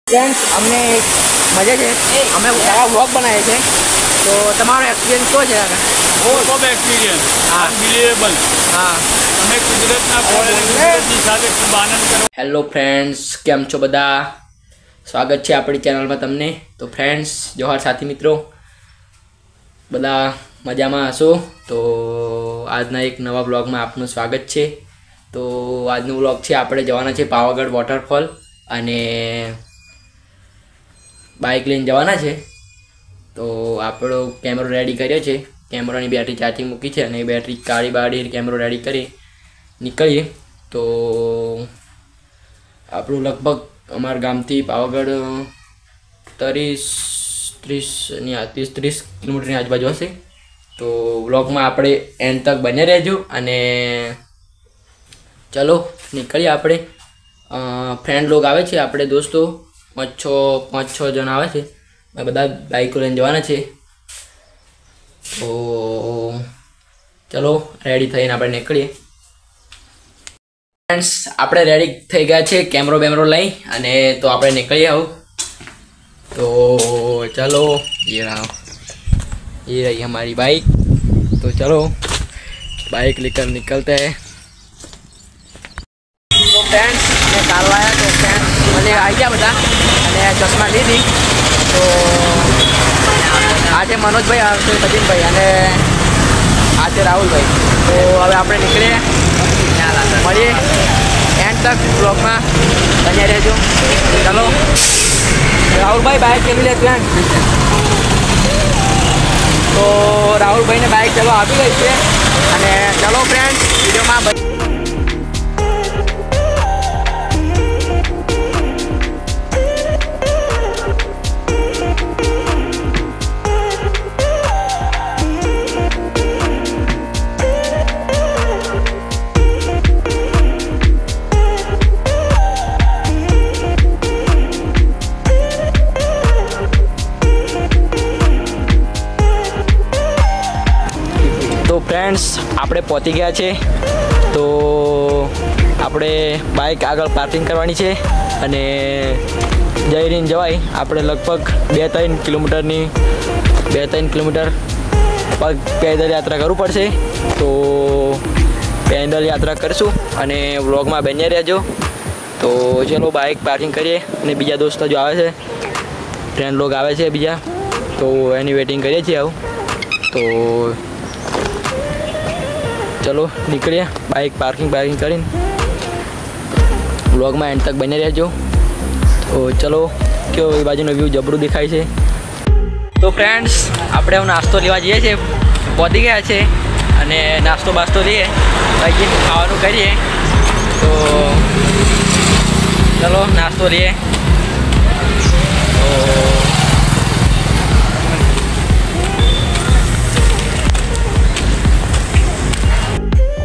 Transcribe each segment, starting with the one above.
Friends अમને એક મજા છે અમે સારા વ્લોગ બનાવ્યા છે તો તમારો એક્સપિરિયન્સ શું છે ખૂબ એક્સપિરિયન્સ અનબિલીવેબલ હા તમે કુદરતના કુદરતની સાથે ખૂબ આનંદ કરો હેલો ફ્રેન્ડ્સ કેમ છો બધા સ્વાગત છે આપણી ચેનલમાં તમને તો ફ્રેન્ડ્સ જોહાર સાથી મિત્રો બધા મજામાં હશો તો આજના એક નવા વ્લોગમાં આપનું સ્વાગત છે તો આજનો વ્લોગ છે આપણે જવાના છે પાવાગઢ વોટરફોલ અને બાઇક લઈને જવાના છે તો આપણો કેમેરો રેડી કર્યો છે કેમેરાની બેટરી ચાર્જિંગ મૂકી છે અને બેટરી કાઢી બાળી કેમેરો રેડી કરી નીકળીએ તો આપણું લગભગ અમારા ગામથી પાવાગઢ 30 કિલોમીટરની આજુબાજુ હશે તો વ્લોગમાં આપણે એન્ડ તક બને રહેજો અને ચલો નીકળીએ આપણે ફ્રેન્ડ લોગ આવે છે આપણે દોસ્તો 5-6 જણ આવે છે બધા બાઇકો લઈને જવાના છે તો ચલો રેડી થઈને આપણે નીકળીએ ફ્રેન્ડ્સ આપણે રેડી થઈ ગયા છે કેમેરો બેમરો લઈ અને તો આપણે નીકળીએ આવું तो चलो ये रही हमारी बाइक तो चलो बाइक लेकर निकलते हैं तो फ्रेंड्स मैं काल आया तो फ्रेंड्स मैंने आई गया बता मैंने चश्मा ली थी तो आज मनोज भाई આવશે સચિન ભાઈ અને આજે રાહુલ ભાઈ તો હવે આપણે નીકળીએ મળીએ એન્ડ તક બ્લોગમાં બન્યા રહેજો ચલો राहुल भाई बाइक चली लेते हैं तो राहुल भाई ने बाइक चलो आप गई है अने चलो फ्रेंड्स वीडियो में फ्रेंड्स આપણે પહોંચી ગયા છે તો આપણે બાઇક આગળ પાર્કિંગ કરવાની છે અને જઈ રહીને જવાય આપણે લગભગ 2-3 કિલોમીટર પેદલ યાત્રા કરવું પડશે તો પેદલ યાત્રા કરીશું અને વ્લોગમાં બન્યા રહેજો તો ચલો બાઇક પાર્કિંગ કરીએ અને બીજા દોસ્તો જો આવે છે ફ્રેન્ડ લોગ આવે છે બીજા તો એની વેટિંગ કરીએ છીએ આવું તો चलो निकलिए बाइक पार्किंग करीन व्लॉग में एंड तक बने रहो तो चलो क्यों ये बाजू व्यू जबरू दिखाई है तो फ्रेंड्स આપણે હું નાસ્તો લેવા જઈએ છીએ પહોંચી ગયા છે અને નાસ્તો બાસ્તો લઈએ પછી ખાવાનું કરીએ તો ચલો નાસ્તો લઈએ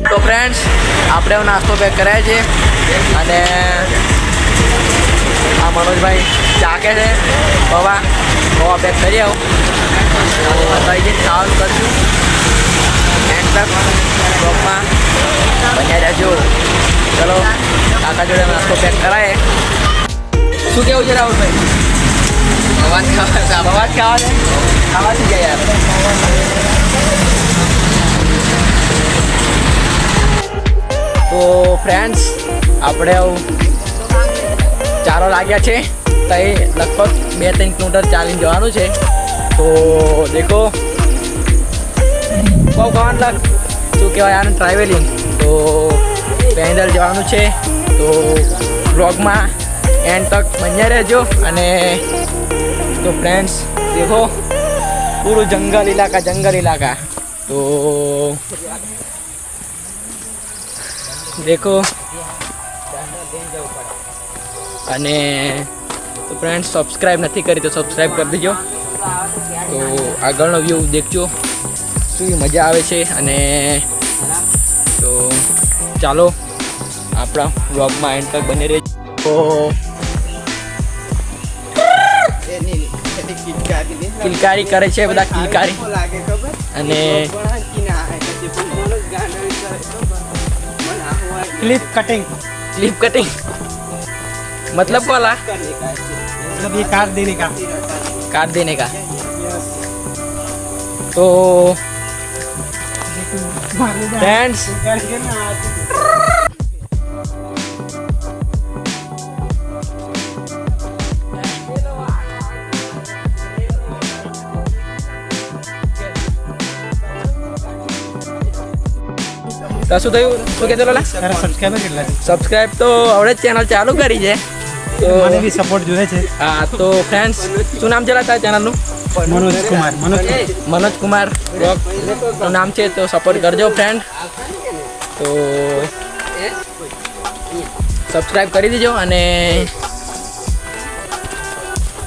तो फ्रेंड्स આપણે નાસ્તો પેક કરાય છે અને આ મનોજ ભાઈ ચાકે છે પૌવા પેક કરી આવું ખાવાનું કરશું એન્ડ તક બ્લોગમાં બન્યા રહેજો ચલો કાકા જોડે નાસ્તો પેક કરાય શું કેવું છે રાહુલભાઈ અવાજ ખાવા છે ખાવાથી જાય યાર तो फ्रेंड्स આપણે ચારો લાગ્યા છે તો લગભગ 2-3 કિલોમીટર ચાલીને જવાનું છે તો દેખો બહુ કામ લાગ શું કહેવાય આને ટ્રાવેલિંગ તો પેદલ જવાનું છે તો વ્લોગમાં એન્ડ તક બન્યા રહેજો અને તો फ्रेंड्स देखो પૂરું જંગલ ઇલાકા તો देखो અને તો ફ્રેન્ડ્સ સબસ્ક્રાઇબ નથી કરી તો સબસ્ક્રાઇબ કરી દેજો તો આગળનો વ્યૂ દેખજો શું મજા આવે છે અને તો ચાલો આપણા વ્લોગમાં એન્ડ તક બને રહેજો તો કિલકારી કરે છે બધા કિલકારી અને क्लिप कटिंग मतलब बोला मतलब ये काट देने का। काट देने का। तो फ्रेंड्स શું થયું? શું કહેતો લોલા? સબસ્ક્રાઇબર કેટલા છે? સબસ્ક્રાઇબ તો હવે ચેનલ ચાલુ કરી છે, તો મને બી સપોર્ટ જોઈએ છે. હા તો ફ્રેન્ડ્સ શું નામ છે તારા ચેનલનું? મનોજ કુમાર. મનોજ કુમાર બ્લોગ નું નામ છે, તો સપોર્ટ કરજો ફ્રેન્ડ. તો સબસ્ક્રાઇબ કરી દેજો. અને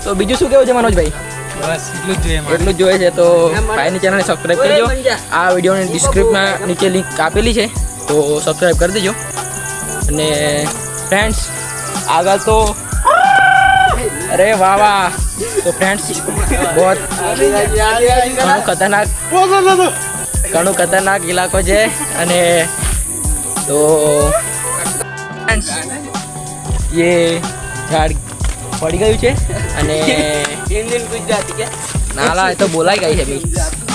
તો બીજું શું કેવું છે મનોજભાઈ? બસ એટલું જ જોઈએ. એટલું જ જોઈએ છે. તો ભાઈની ચેનલને સબસ્ક્રાઇબ કરજો. આ વિડીયોની ડિસ્ક્રિપ્શનમાં નીચે લિંક આપેલી છે, તો સબસ્ક્રાઇબ કરી દેજો. અને ફ્રેન્ડ્સ આગળ તો અરે વાહ વાહ. તો ફ્રેન્ड्स बहुत ઘણું ખતરનાક ઇલાકો છે. અને તો ફ્રેન્ड्स ये ઝાડ પડી ગયું છે અને નાલા એ તો બોલાઈ ગઈ છે ભાઈ.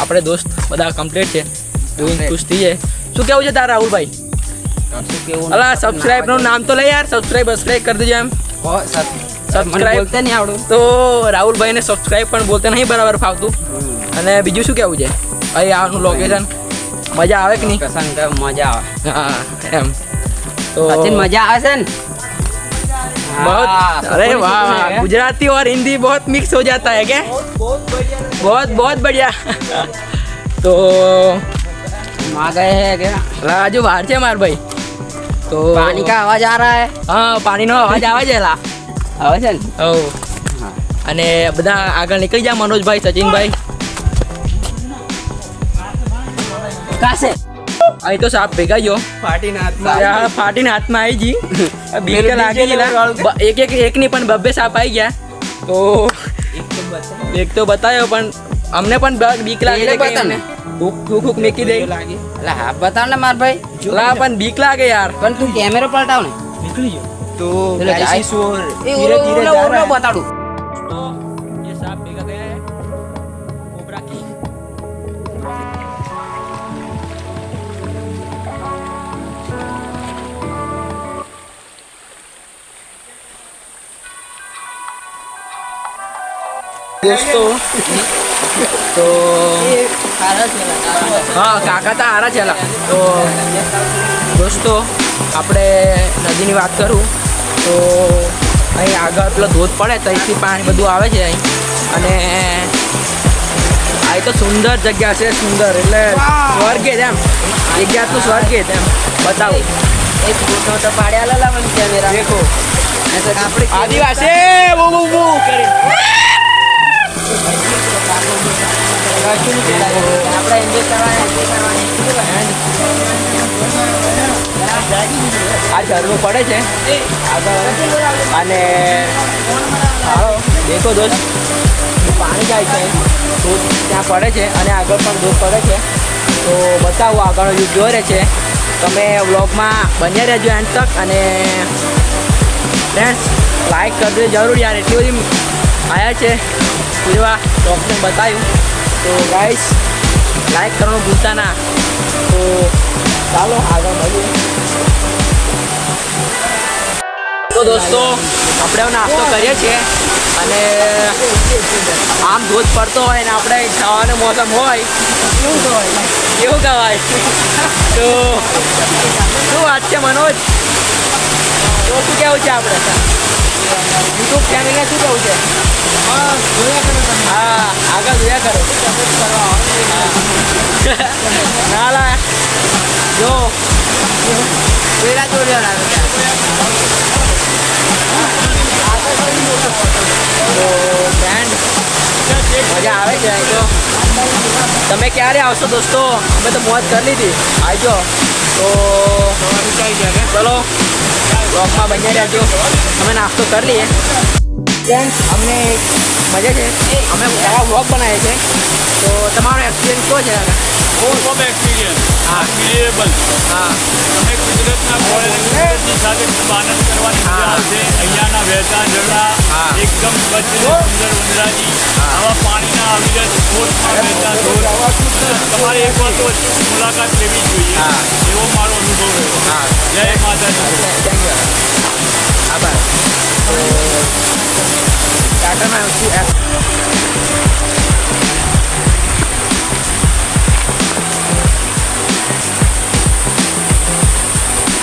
આપણે દોસ્ત બધા કમ્પ્લીટ છે, જોઈને ખુશ થઈએ. શું કેવું છે તારા રાહુલભાઈ? અલા સબસ્ક્રાઇબ નું નામ તો લે યાર. સબસ્ક્રાઇબ કરી દેજો. એમ સબસ્ક્રાઇબ બોલતે નહીં આવડું તો રાહુલભાઈને સબસ્ક્રાઇબ પણ બોલતે નહીં બરાબર ફાવતું. અને બીજું શું કેવું છે અહીં આનું લોકેશન? મજા આવે કે નહીં? મજા આવે. હા એમ તો મજા આવે છે ને. बहुत अरे वाह वाह. गुजराती और हिंदी बहुत मिक्स हो जाता है क्या? बहुत बहुत बढ़िया. तो आ गए हैं क्या? राजू बाहर से मार भाई. तो पानी का आवाज आ रहा है. हाँ પાણી નો અવાજ આવે છે લા. આવે છે ને. ઓ અને બધા આગળ નીકળી જા. મનોજભાઈ, સચિનભાઈ કાસે અહીં તો સાપ ભેગા ગયો. ફાટીને હાથમાં આવી જી. બીક લાગી ગઈ. એક ની પણ બબ્બે સાપ આવી ગયા. તો એક તો બતાવ્યો, પણ અમને પણ બીક લાગે છે. ફૂક મેકી દે. એટલે હા બતાવ ને માર ભાઈ. લા પણ બીક લાગે યાર. પણ તું કેમેરો પલટાવ ને. નીકળી ગયો તો બતાડું. तो ये सांप भेगा गया है कोबरा की. दोस्तों तो हाँ કાકા તા હારા છેલા. તો દોસ્તો આપણે નદીની વાત કરું તો અહીં આગળ પેલો ધોધ પડે તો અહીંથી પાણી બધું આવે છે અહીં. અને આ તો સુંદર જગ્યા છે. સુંદર એટલે સ્વર્ગ જ એમ. એક જાતનું સ્વર્ગ જ એમ. બતાવો એક ફોટો તો પાડ્યા લા મને કેમેરા. દેખો આપણે આદિવાસી બહુ બહુ બહુ કરી. આપણે એન્જોય કરવાની. આ ઝરણું પડે છે આગળ. અને હાલો દેખો દોસ્ત, પાણી જાય છે, ધોધ ત્યાં પડે છે અને આગળ પણ ધોધ પડે છે. તો બતાવું આગળ વ્યૂ જોઈ રહે છે. તમે વ્લોગમાં બન્યા રહેજો એન્ડ તક. અને ફ્રેન્ડ્સ લાઈક કરજો જરૂર યાર. એટલી બધી આવ્યા છે પૂરવા વ્લોગને બતાવ્યું. તો ગાઈસ લાઈક કરવાનું ભૂલતા ના. તો ચાલો આગળ મળીએ. તો દોસ્તો આપણે નાસ્તો કરીએ છીએ અને આમ ધોધ પડતો હોય ને આપણે ખાવાનું મોસમ હોય કેવું કહેવાય. તો શું વાત છે મનોજ? તો શું કહેવું છે આપણે યુટ્યુબ ફેમિલીને શું કહેવું છે? હા આગળ જોયા કરો. ના લા જો પેલા જોડ્યો તો ફ્રેન્ડ મજા આવે છે. તો તમે ક્યારે આવશો દોસ્તો? અમે તો મોજ કરી લીધી. આવજો. તો ચલો બ્લોગમાં બન્યા રહેજો. અમે નાસ્તો કરી લઈએ. ફ્રેન્ડ્સ અમને મજા છે. અમે એવા બ્લોગ બનાવીએ છીએ. તો તમારો એક્સપિરિયન્સ શું છે? ખૂબ એક્સપિરિયન્સ. હા ક્લિયરેબલ. હા તમે ગુજરાતના ફોરેન સાથે ખૂબ આનંદ કરવાની મજા આવશે. અહીંયાના વહેતા ઝરણા એકદમ સ્વચ્છ અને સુંદર વનરાજી, આવા પાણીના અવિરત સ્ત્રોતમાં વહેતા ધોધ. તમારે એક વાર તો અચૂક મુલાકાત લેવી જોઈએ, એવો મારો અનુભવ રહ્યો. જય માતાજી. થેન્ક યુ, આભાર. તો ટાટામાં છું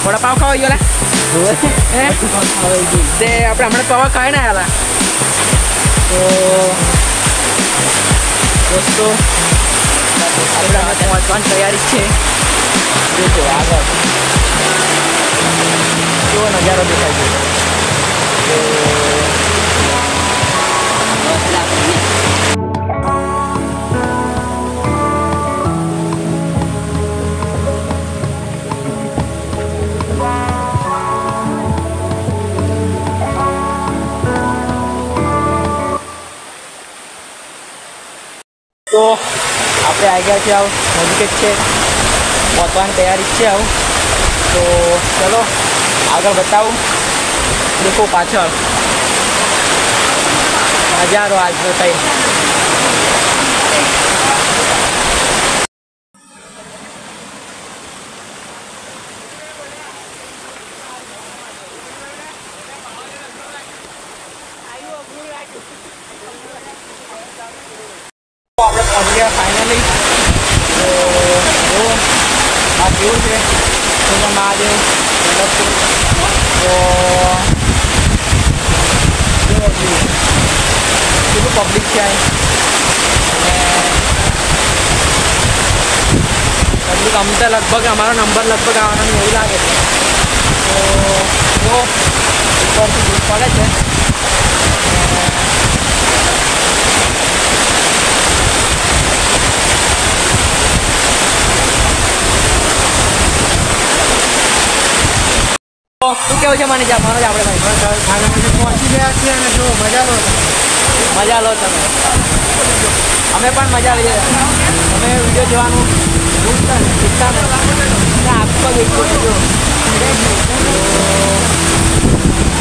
વડાપાવ ખાવા ગયો તે આપણે હમણાં પવા ખાઈ ને આવેલા. તો દોસ્તો આપણે હમણાં પહોંચવાની તૈયારી છે. જોજો આગળ કેવો નજારો દેખાય છે. તો આપણે આવી ગયા છે, આવું નજીક જ છે, પહોંચવાની તૈયારી છે આવું. તો ચલો આગળ બતાવું. દેખો પાછળ નજારો આજનો થઈ. આપણે પહોંચી ગયા ફાઇનલી. તો જો આ કેવું છે મહાદેવ. તો કેટલું પબ્લિક છે અને પબ્લિક અમ તો લગભગ અમારો નંબર લગભગ આવવાનો એવું લાગે છે. તો જો ઉપરથી દૂર પડે છે. શું કેવું છે મને માનો જ આપણે ભાઈ પહોંચી ગયા છીએ અને જો મજા લો. મજા લો તમે. અમે પણ મજા લઈએ. તમે વિડીયો જોવાનું ભૂલતા નહીં. આખો દેખો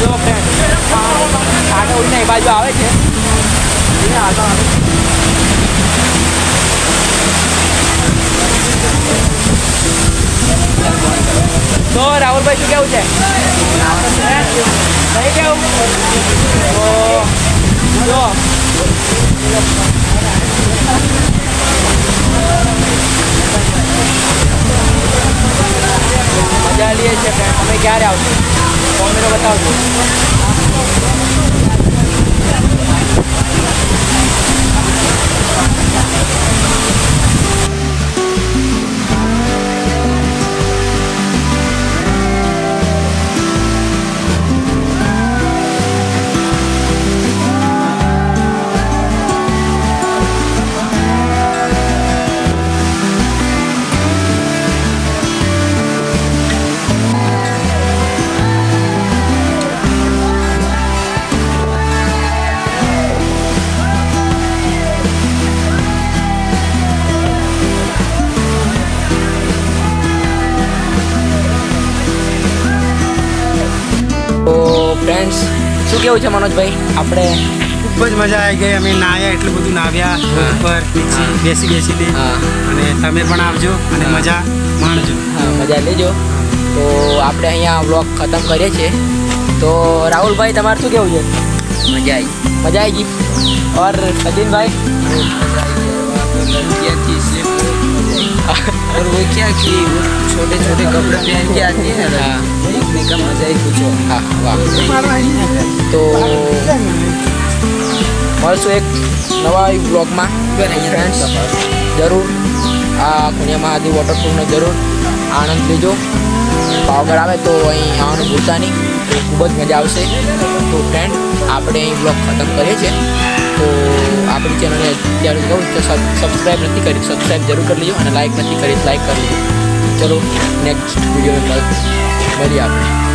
જો ફ્રેન્ડ આટો ઉડીને એ બાજુ આવે છે. તો રાહુલભાઈ શું કેવું છે? નહીં કેવું? તો જો મજા લઈએ છીએ ફ્રેન્ડ. અમે ક્યારે આવશું કોમેન્ટમાં બતાવજો. ફ્રેન્ડ્સ શું કેવું છે મનોજભાઈ? આપણે ખૂબ જ મજા આવી ગઈ. અમે નાહ્યા, એટલું બધું નાહ્યા ઉપર બેસીને. અને તમે પણ આવજો અને મજા માણજો. હા, મજા લેજો. તો આપણે અહીંયા વ્લોગ ખતમ કરીએ છીએ. તો રાહુલભાઈ તમારે શું કેવું છે? मजा आई. मजा आएगी. और सचिन भाई और वो क्या कि वो छोटे छोटे कपड़े पहन के आती है ना, देखने का मजा ही कुछ और. हाँ वाह. तो મળશું એક નવા બ્લોગમાં ફ્રેન્ડ્સ. જરૂર આ ખુણિયા મહાદેવ વોટરફોલનો જરૂર આનંદ લેજો. પાવાગઢ આવે તો અહીં આવવાનું ભૂલતા નહીં. ખૂબ જ મજા આવશે. તો ફ્રેન્ડ આપણે અહીં બ્લોગ ખતમ કરીએ છીએ. તો આપણી ચેનલને અત્યારે કહું તો સબસ્ક્રાઈબ નથી કરી, સબસ્ક્રાઈબ જરૂર કરી લેજો. અને લાઈક નથી કરી, લાઈક કરી લેજો. ચલો નેક્સ્ટ વિડીયો મળીએ આપણે.